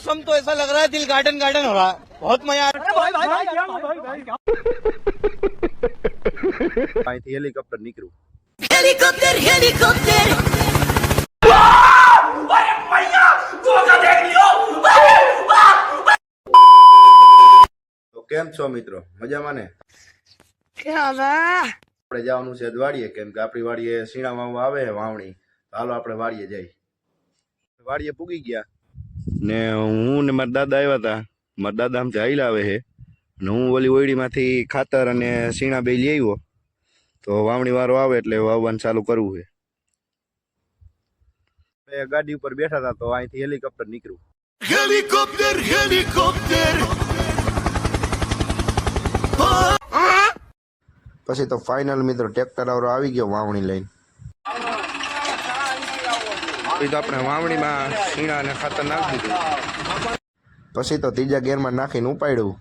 मौसम तो ऐसा लग रहा है दिल गार्डन गार्डन हो रहा है, बहुत मजा आ रहा है। हेलीकॉप्टर નીકળ્યું हेलीकॉप्टर हेलीकॉप्टर તો કેમ છો મિત્રો મજામાં ને क्या बा આપણે જવાનું છે વાડીએ કેમ કે આપણી વાડીએ સીણા વાવવા આવે છે વાવણી હાલો આપણે વાડીએ જઈ વાડીએ પૂગી ગયા ને હું ને મારા દાદા આવ્યા હતા મારા દાદા આમ ચાલ્યા આવે છે અને હું ઓલી ઓયડીમાંથી ખાતર અને સીણા બે લઈ આવ્યો તો વાવણી વારો આવે એટલે વાવવાનું ચાલુ કરવું છે ગાડી ઉપર બેઠા હતા તો અહીંથી હેલિકોપ્ટર નીકળ્યું हेलीकॉप्टर हेलीकॉप्टर પછી તો ફાઇનલ મિત્રો ટ્રેક્ટર વાળો આવી ગયો વાવણી લઈને પછી તો આપણે વાવણીમાં સીણા અને ખાતર નાખી દીધું પછી તો ત્રીજા ગેરમાં નાખીને ઉપાડ્યું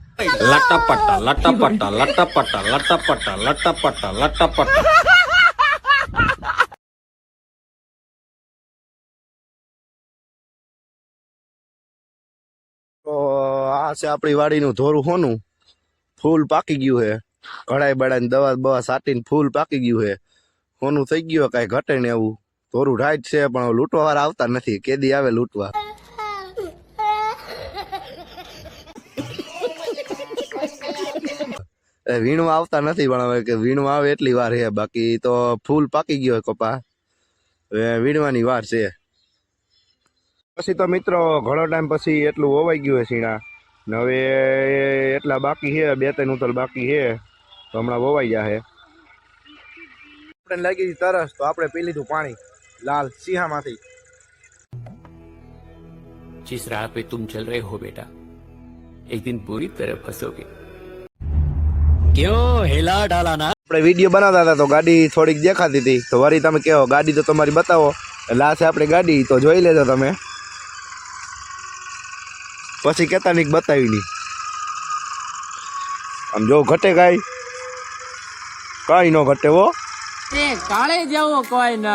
લટાપટા લટાપટા લટાપટા લટાપટા લટાપટા લટાપટા તો આ છે આપણી વાડીનું ધોરું હોનું ફૂલ પાકી ગયું છે કઢાઈ બળાઈને દવા બવા સાટીને ફૂલ પાકી ગયું છે હોનું થઈ ગયું કાંઈ ઘટે ને એવું ધોરું ઢાઈટ છે પણ લૂંટવા વાળા આવતા નથી કેદી આવે લૂંટવા વીણવા આવતા નથી પણ હવે કે વીણવા આવે એટલી વાર છે બાકી તો ફૂલ પાકી ગયો કપા હવે વીણવાની વાર છે પછી તો મિત્રો ઘણો ટાઈમ પછી એટલું હોવાઈ ગયું છે સીણા ને હવે એટલા બાકી છે 2-3 ઉતલ બાકી છે તો હમણાં વવાઈ જશે આપણે લાગી તરસ તો આપણે પી લીધું પાણી લાલ સિંહામાંથી जिस राह पे तुम चल रहे हो बेटा एक दिन बुरी तरह फंसोगे क्यों हिला डाला ना આપણે વિડીયો બનાવતા હતા તો ગાડી થોડીક દેખાતી હતી તો વળી તમે કહો ગાડી તો તમારી બતાવો એટલે આ છે આપણી ગાડી તો જોઈ લેજો તમે પછી કેતા નહીં બતાવી નહીં આમ જો ઘટે કાંઈ નો ઘટે હો काले जाओ कोई ना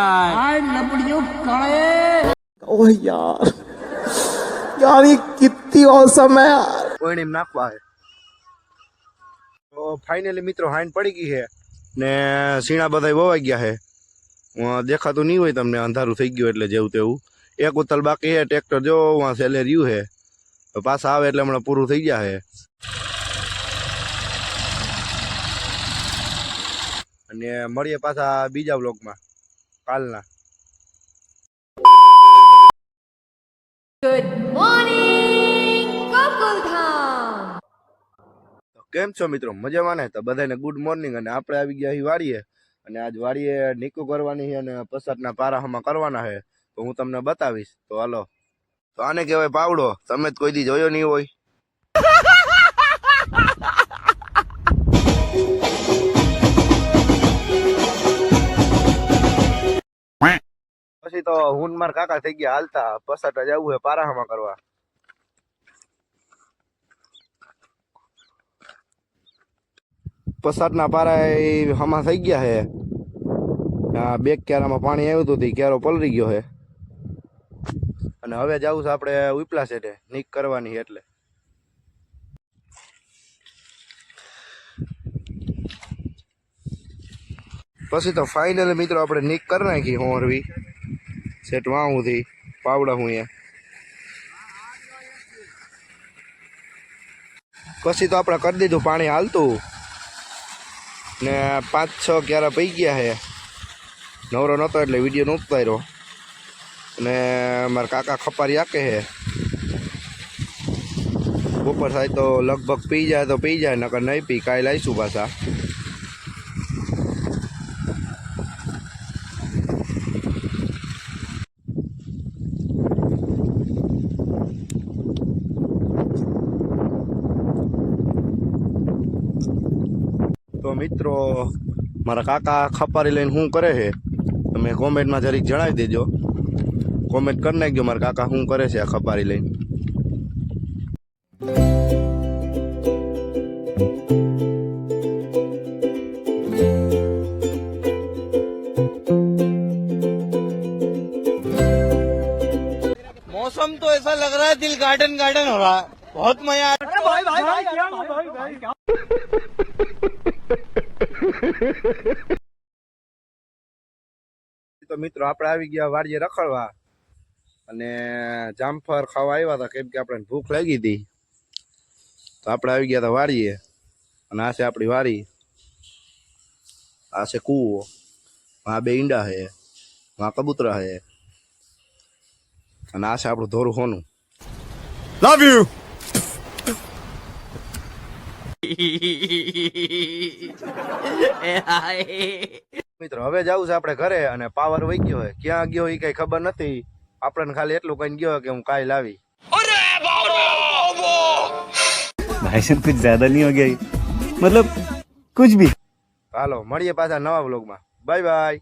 लपड़ियों काले ओह यार यार ये कितनी औसम है यार। કોઈને નાખવા છે તો ફાઇનલી મિત્રો હાઈન પડી ગઈ છે ને સીણા બધા વવાઈ ગયા છે દેખાતું નહીં હોય તમને અંધારું થઈ ગયું એટલે જેવું તેવું એક ઉતલ બાકી છે ટ્રેક્ટર જો વहाँ સેલે રહ્યું છે તો પાછા આવે એટલે હમણાં પૂરું થઈ ગયા છે અને મળીએ પાછા બીજા વ્લોગમાં કાલના गुड मॉर्निंग गोकुलधाम કેમ છો મિત્રો મજામાં ને તો બધાને ગુડ મોર્નિંગ અને આપણે આવી ગયા અહીં વાડીએ અને આજ વાડીએ નીકું કરવાની છે અને પસાટના પારામાં કરવાના છે તો હું તમને બતાવીશ તો હાલો તો આને કહેવાય પાવડો તમે જ કોઈ દી જોયો નહીં હોય પછી તો હું માર કાકા થઈ ગયા હાલતા પસાટા જવું છે પારામાં કરવા પસાટના પારા હમા થઈ ગયા છે આ બે ક્યારામાં પાણી આવ્યું હતું તે ક્યારો પલરી ગયો છે અને હવે જવું છે આપણે ઉપલા સેટે નીક કરવાની એટલે પછી તો ફાઇનલ મિત્રો આપણે નીક કરી નાખી હોરવી સેટ વાવું થી પાવડા હું પછી તો આપણે કરી દીધું પાણી હાલતું ને 5-6 ક્યારા પી ગયા છે નવરો નહોતો એટલે વિડીયો નો ઉતાર્યો અને મારા કાકા ખપારી આકે છે બપોર થાય તો લગભગ પી જાય તો પી જાય નકર નહીં પી કાંઈ લાવીશું પાછા તો મિત્રો મારા કાકા ખપારી લઈને શું કરે છે તમે કોમેન્ટમાં જરીક જણાવી દેજો કોમેન્ટ કરી નાખજો મારા કાકા શું કરે છે આ ખપારી લઈને मौसम तो ऐसा लग रहा है दिल गार्डन गार्डन हो रहा है, बहुत मजा आ તો મિત્રો આપણે આવી ગયા વાડીએ રખડવા અને જામફળ ખાવા આવ્યા હતા કેમ કે આપણે ભૂખ લાગી હતી તો આપણે આવી ગયા હતા વાડીએ અને આ છે આપણી વાડી આ છે કૂવો આ બે ઈંડા છે આ કબૂતરા છે અને આ છે આપણું ધોરું હોનું लव यू મિત્રો હવે જવું છે આપણે ઘરે અને પાવર વહી ગયો હોય ક્યાં ગયો એ કઈ ખબર નથી આપણને ખાલી એટલું કઈ ગયો કે હું કાલ આવી भाई साहब कुछ ज्यादा नहीं हो गया ये? मतलब कुछ भी હાલો મળીએ પાછા નવા વ્લોગમાં બાય બાય